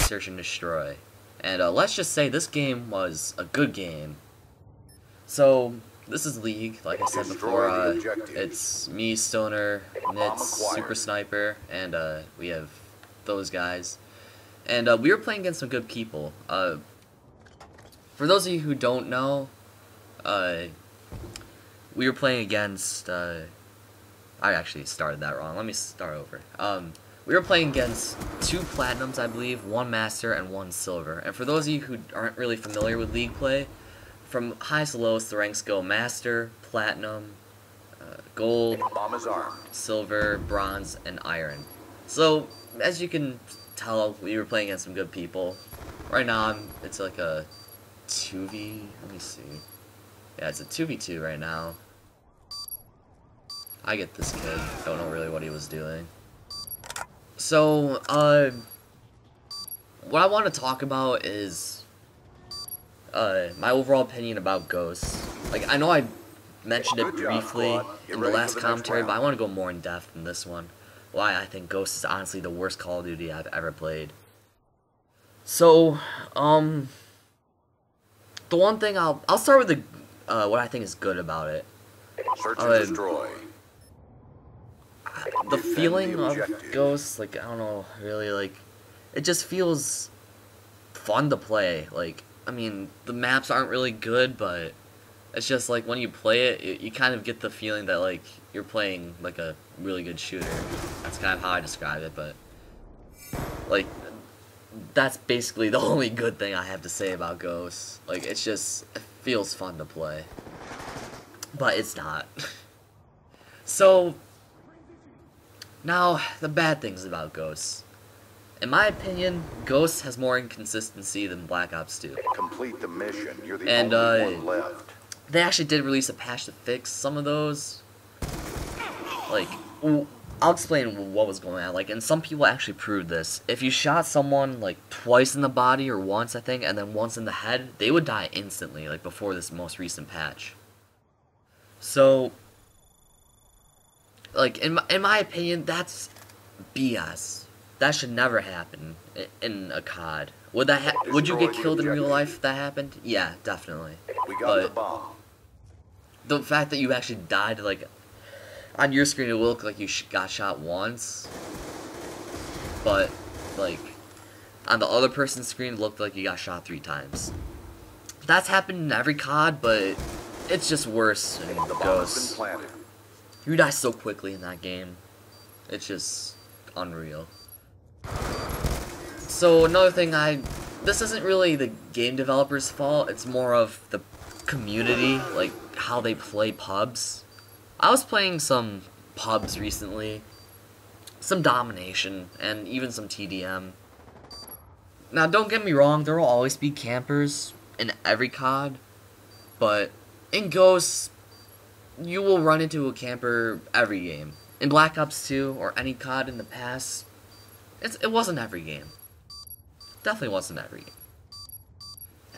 Search and Destroy. And let's just say this game was a good game. So, this is League, like I said before. It's me, Stoner, Nitz, Super Sniper, and we have those guys. And we were playing against some good people. For those of you who don't know, we were playing against... I actually started that wrong. Let me start over. We were playing against 2 Platinums, I believe, 1 Master, and 1 Silver. And for those of you who aren't really familiar with League Play, from highest to lowest, the ranks go Master, Platinum, Gold, Silver, Bronze, and Iron. So, as you can tell, we were playing against some good people. Right now, it's like a 2v... Let me see. Yeah, it's a 2v2 right now. I get this kid. Don't know really what he was doing. So, what I want to talk about is, my overall opinion about Ghosts. Like, I know I mentioned it briefly in the last commentary, but I want to go more in depth in this one. Why I think Ghosts is honestly the worst Call of Duty I've ever played. So, the one thing I'll start with the, what I think is good about it. Search and destroy. The feeling of Ghosts, like, I don't know, really, like, it just feels fun to play. Like, I mean, the maps aren't really good, but it's just, like, when you play it, you kind of get the feeling that, like, you're playing, like, a really good shooter. That's kind of how I describe it, but, like, that's basically the only good thing I have to say about Ghosts. Like, it's just, it feels fun to play. But it's not. So... now, the bad things about Ghosts. In my opinion, Ghosts has more inconsistency than Black Ops 2. Complete the mission. You're the only one left. They actually did release a patch to fix some of those. Like, I'll explain what was going on. Like, and some people actually proved this. If you shot someone, like, twice in the body, or once, I think, and then once in the head, they would die instantly, like, before this most recent patch. So... like, in my opinion, that's BS. That should never happen in a COD. Would you get killed in real life if that happened? Yeah, definitely. We got the bomb. The fact that you actually died, like, on your screen it will look like you got shot once, but, like, on the other person's screen it looked like you got shot 3 times. That's happened in every COD, but it's just worse in Ghosts. You die so quickly in that game. It's just unreal. So another thing this isn't really the game developers' fault, it's more of the community, like how they play pubs. I was playing some pubs recently, some domination, and even some TDM. Now don't get me wrong, there will always be campers in every COD, but in Ghosts, you will run into a camper every game. In Black Ops 2 or any COD in the past, it wasn't every game. Definitely wasn't every game.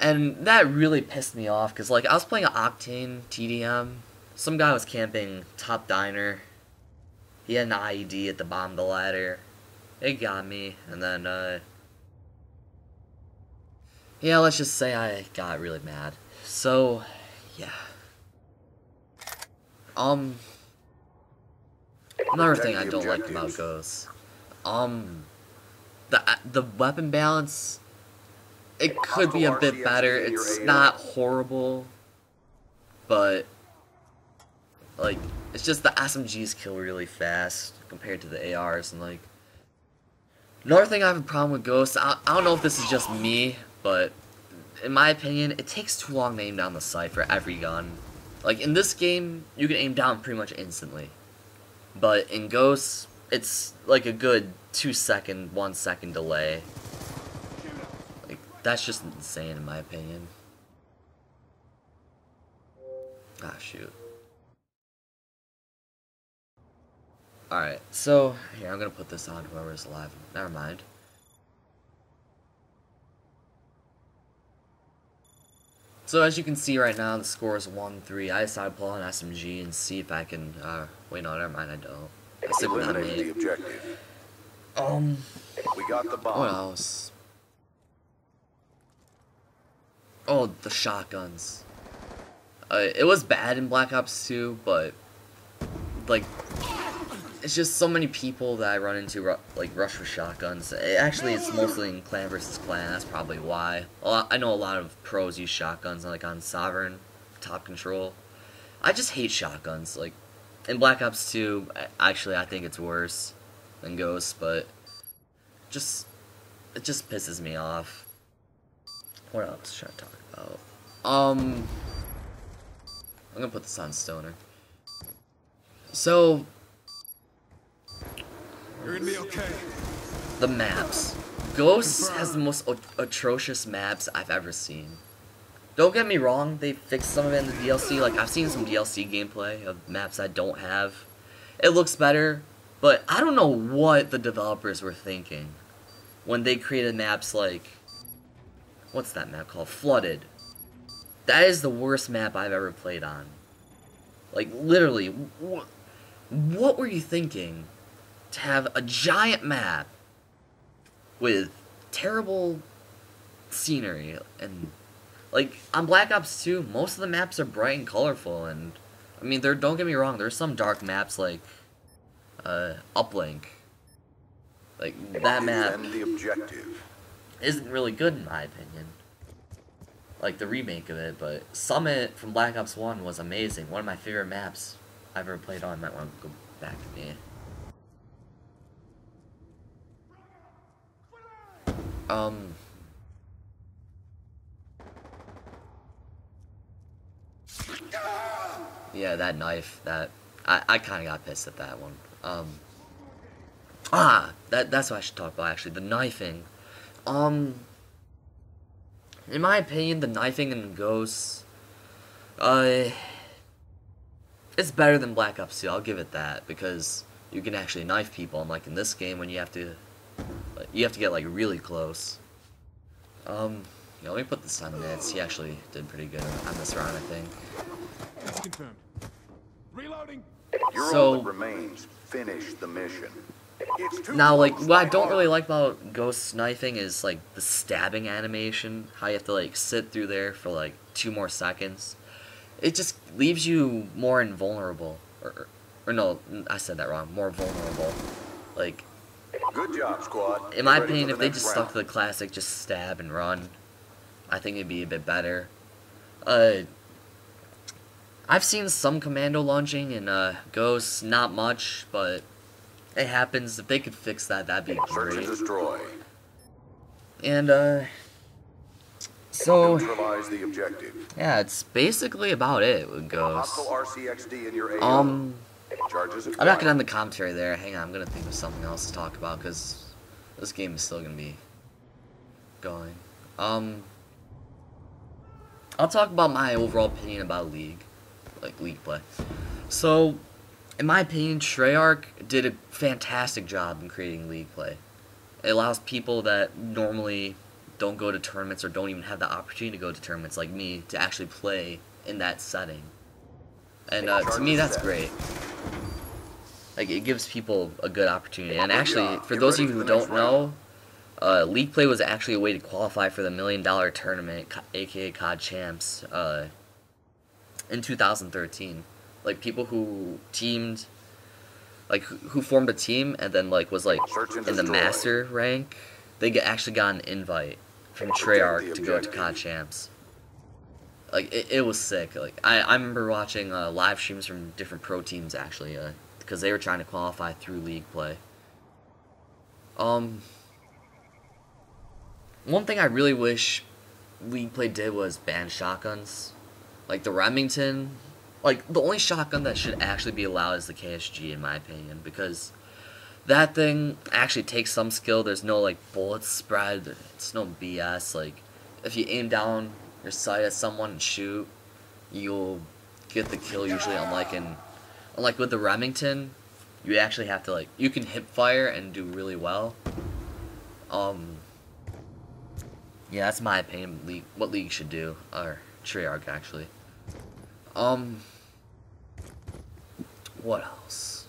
And that really pissed me off, because, like, I was playing an Octane TDM. Some guy was camping top diner. He had an IED at the bottom of the ladder. It got me, and then, yeah, let's just say I got really mad. So, yeah. Another thing I don't like about Ghosts, the weapon balance, it could be a bit better. It's not horrible, but, like, it's just the SMGs kill really fast compared to the ARs, and, like, another thing I have a problem with Ghosts, I don't know if this is just me, but in my opinion, it takes too long to aim down the sight for every gun. Like, in this game, you can aim down pretty much instantly. But in Ghosts, it's like a good 2-second, 1-second delay. Like, that's just insane in my opinion. Ah, shoot. Alright, so, here, I'm gonna put this on whoever's alive. Never mind. So as you can see right now, the score is 1-3. I decided to pull an SMG and see if I can, wait, no, never mind, I don't. I stick with that name. We got the bomb. What else? Oh, the shotguns. It was bad in Black Ops 2, but like it's just so many people that I run into like rush with shotguns. Actually, it's mostly in clan versus clan. That's probably why. I know a lot of pros use shotguns, like on Sovereign, Top Control. I just hate shotguns. Like in Black Ops 2, actually, I think it's worse than Ghost, but it just pisses me off. What else should I talk about? I'm gonna put this on Stoner. So, You're gonna be okay. the maps. Ghosts has the most atrocious maps I've ever seen. Don't get me wrong, they fixed some of it in the DLC. Like, I've seen some DLC gameplay of maps I don't have. It looks better, but I don't know what the developers were thinking when they created maps like... What's that map called? Flooded. That is the worst map I've ever played on. Like, literally, what were you thinking? To have a giant map with terrible scenery and... Like, on Black Ops 2, most of the maps are bright and colorful, and... I mean, don't get me wrong, there's some dark maps like... Uplink. Like, that map... The objective. Isn't really good in my opinion. Like the remake of it, but Summit from Black Ops 1 was amazing. One of my favorite maps I've ever played on. I might want to go back to me. Yeah, that knife, I kinda got pissed at that one. That's what I should talk about actually, the knifing. In my opinion, the knifing in Ghosts, it's better than Black Ops 2, I'll give it that, because you can actually knife people, unlike in this game when you have to get, like, really close. Let me put this on Nitz. He actually did pretty good on this round, I think. That's confirmed. Reloading. You're all that remains. Finish the mission. Now, like, what I don't really like about Ghost knifing is, like, the stabbing animation. How you have to, like, sit through there for, like, 2 more seconds. It just leaves you more invulnerable. Or no, I said that wrong. More vulnerable. Like, good job, squad. In my opinion, if they just stuck to the classic, just stab and run, I think it'd be a bit better. I've seen some commando launching in Ghosts, not much, but it happens. If they could fix that, that'd be Search and great. destroy. And so Neutralize the objective. yeah, it's basically about it with Ghosts. Hostile RCXD in your AO. Charges I'm not gonna end the commentary there. Hang on, I'm gonna think of something else to talk about because this game is still gonna be going. I'll talk about my overall opinion about League, like League Play. So, in my opinion, Treyarch did a fantastic job in creating League Play. It allows people that normally don't go to tournaments or don't even have the opportunity to go to tournaments like me to actually play in that setting. And to me, that's great. Like, it gives people a good opportunity. And actually, for those of you who don't know, League Play was actually a way to qualify for the $1 million tournament, aka COD Champs, in 2013. Like, people who teamed, like, who formed a team and then, like, was, like, in the master rank, they actually got an invite from Treyarch to go to COD Champs. Like, it was sick. Like, I remember watching live streams from different pro teams, actually, because they were trying to qualify through League Play. One thing I really wish League Play did was ban shotguns. Like, the Remington, like, the only shotgun that should actually be allowed is the KSG, in my opinion, because that thing actually takes some skill. There's no, like, bullets spread. It's no BS. Like, if you aim down your sight at someone and shoot, you'll get the kill usually, unlike with the Remington, you actually have to, like, you can hip fire and do really well. Yeah, that's my opinion, what League should do, or Treyarch, actually. What else?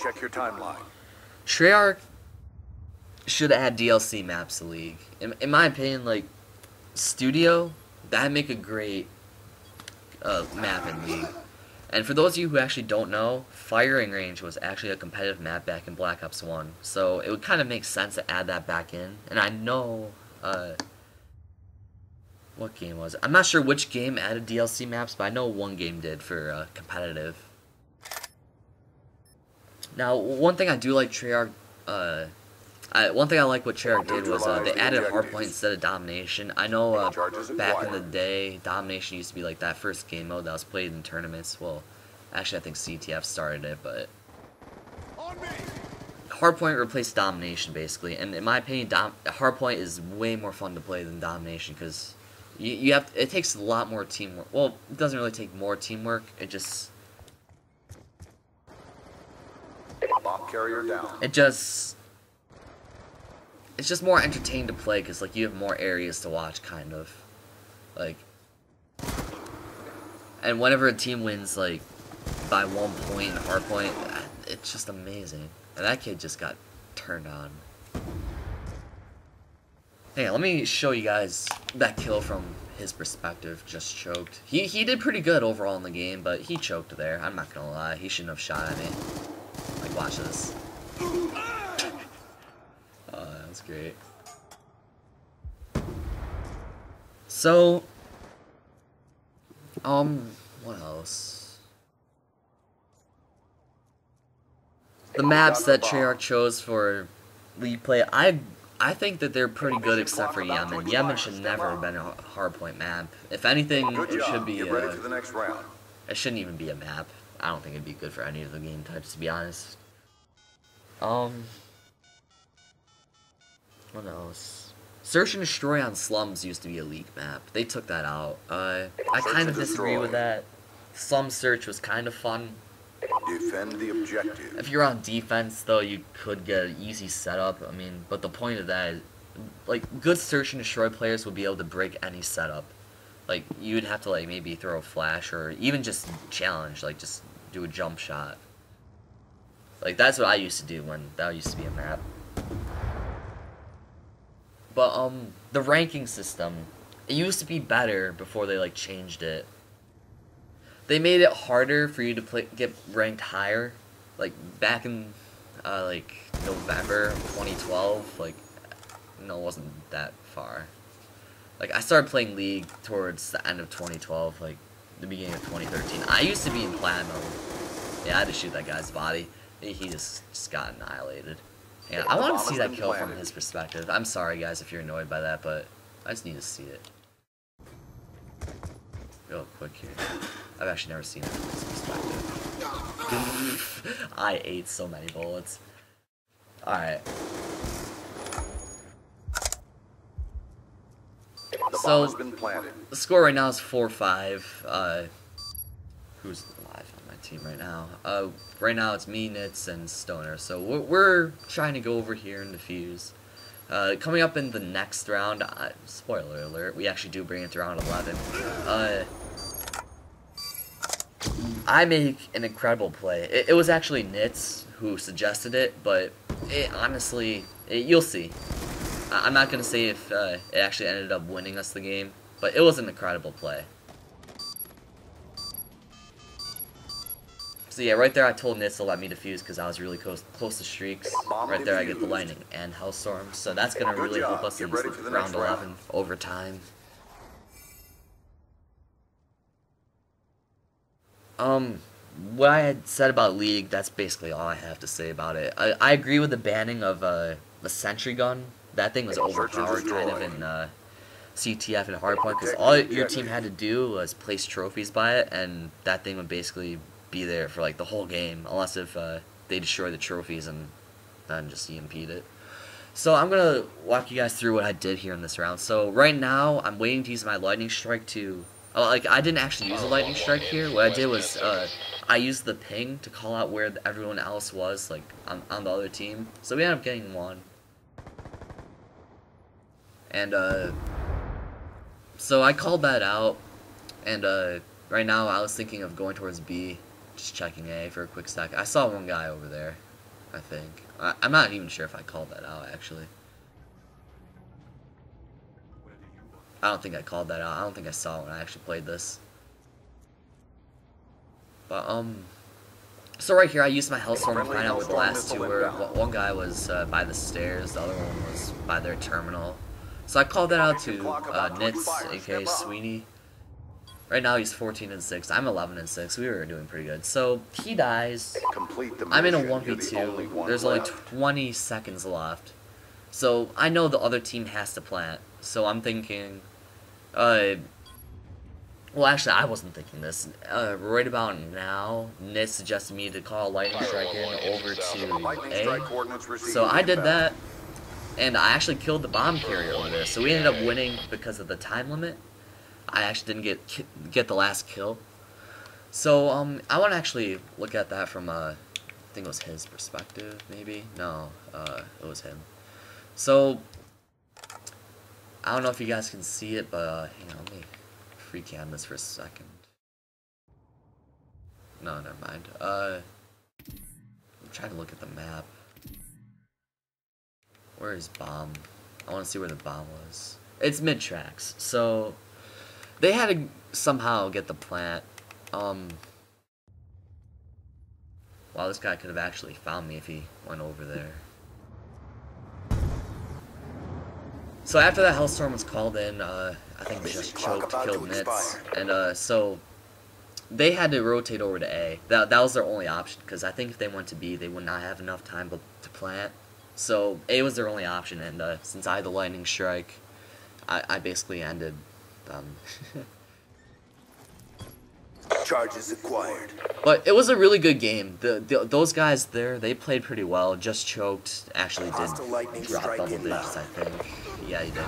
Check your timeline. Treyarch should add DLC maps to League. In my opinion, like, Studio, that'd make a great map in League. And for those of you who actually don't know, Firing Range was actually a competitive map back in Black Ops 1. So it would kind of make sense to add that back in. And I know, what game was it? I'm not sure which game added DLC maps, but I know one game did for competitive. Now, one thing I do like Treyarch, one thing I like what Treyarch did was they added Hardpoint instead of Domination. I know back in the day, Domination used to be like that first game mode that was played in tournaments. Well, actually I think CTF started it, but Hardpoint replaced Domination basically. And in my opinion, Hardpoint is way more fun to play than Domination because you have it takes a lot more teamwork. Well, it doesn't really take more teamwork. It just Bomb carrier down. It's just more entertaining to play because like you have more areas to watch, kind of, like, and whenever a team wins like by 1 point in Hardpoint, it's just amazing. And that kid just got turned on. Hey, let me show you guys that kill from his perspective. Just choked. He did pretty good overall in the game, but he choked there. I'm not gonna lie. He shouldn't have shot at me. Like, watch this. Oh, that was great. So, what else? The maps that Treyarch chose for League Play, I think that they're pretty good except for Yemen. Yemen should never have been a hardpoint map. If anything, it should be it shouldn't even be a map. I don't think it'd be good for any of the game types, to be honest. What else? Search and Destroy on Slums used to be a League map. They took that out. I kind of disagree with that. Slum Search was kind of fun. Defend the objective. If you're on defense, though, you could get an easy setup. I mean, but the point of that is, like, good Search and Destroy players would be able to break any setup. Like, you'd have to, like, maybe throw a flash or even just challenge, like, just do a jump shot. Like, that's what I used to do when that used to be a map. But, the ranking system, it used to be better before they, like, changed it. They made it harder for you to get ranked higher. Like, back in, like, November 2012, like, no, it wasn't that far. Like, I started playing League towards the end of 2012, like, the beginning of 2013. I used to be in Platinum. Yeah, I had to shoot that guy's body. He just got annihilated. Yeah, I want to see that kill from his perspective. I'm sorry, guys, if you're annoyed by that, but I just need to see it. Real quick here. I've actually never seen it from his perspective. I ate so many bullets. Alright. So, the score right now is 4-5. Who's alive on my team right now? Right now it's me, Nitz, and Stoner. So we're trying to go over here and defuse. Coming up in the next round, spoiler alert, we actually do bring it to round 11. I make an incredible play. It was actually Nitz who suggested it, but honestly, you'll see. I'm not going to say if it actually ended up winning us the game, but it was an incredible play. So yeah, right there I told Nitz to let me defuse because I was really close to streaks. Right there I get the lightning and hellstorm, so that's going to really help us in round 11 overtime. What I had said about League, that's basically all I have to say about it. I agree with the banning of the sentry gun. That thing was overpowered kind of in CTF and Hardpoint because all your team had to do was place trophies by it, and that thing would basically be there for like the whole game, unless if they destroy the trophies and then just EMP'd it. So I'm gonna walk you guys through what I did here in this round. So right now I'm waiting to use my lightning strike to. Like, I didn't actually use a lightning strike here. What I did was, I used the ping to call out where everyone else was, like, on the other team. So we ended up getting one. And, so I called that out. And, right now I was thinking of going towards B, just checking A for a quick sec. I saw one guy over there, I think. I'm not even sure if I called that out, actually. I don't think I called that out. I don't think I saw it when I actually played this. But, so right here, I used my Hellstorm to find out where the last two were. One guy was by the stairs, the other one was by their terminal. So I called that out to Nitz, aka Sweeney. Right now he's 14-6. I'm 11-6. We were doing pretty good. So he dies. I'm in a 1v2. There's only 20 seconds left. So I know the other team has to plant. So I'm thinking, well, actually, I wasn't thinking this. Right about now, Nitz suggested me to call Lightning Strike in over to A. So I did that, and I actually killed the bomb carrier over there. So we ended up winning because of the time limit. I actually didn't get the last kill. So I want to actually look at that from I think it was his perspective, maybe. No, it was him. So I don't know if you guys can see it, but hang on, let me free cam this for a second. No, never mind. I'm trying to look at the map. Where is bomb? I want to see where the bomb was. It's mid tracks, so they had to somehow get the plant. Wow, this guy could have actually found me if he went over there. So after that Hellstorm was called in, I think they just choked, killed Nitz, and so they had to rotate over to A. That was their only option, because I think if they went to B, they would not have enough time to plant. So A was their only option, and since I had the Lightning Strike, I basically ended them. Charges acquired. But it was a really good game. Those guys there, they played pretty well. Just choked. Actually did drop double digits, I think. Yeah, he did.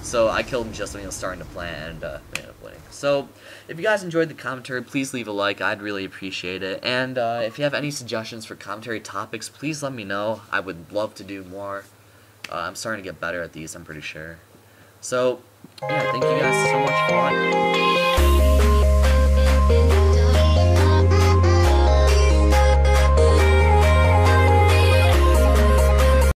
So I killed him just when he was starting to plant, and they ended up winning. So if you guys enjoyed the commentary, please leave a like. I'd really appreciate it. And if you have any suggestions for commentary topics, please let me know. I would love to do more. I'm starting to get better at these, I'm pretty sure. So, yeah, thank you guys so much for watching.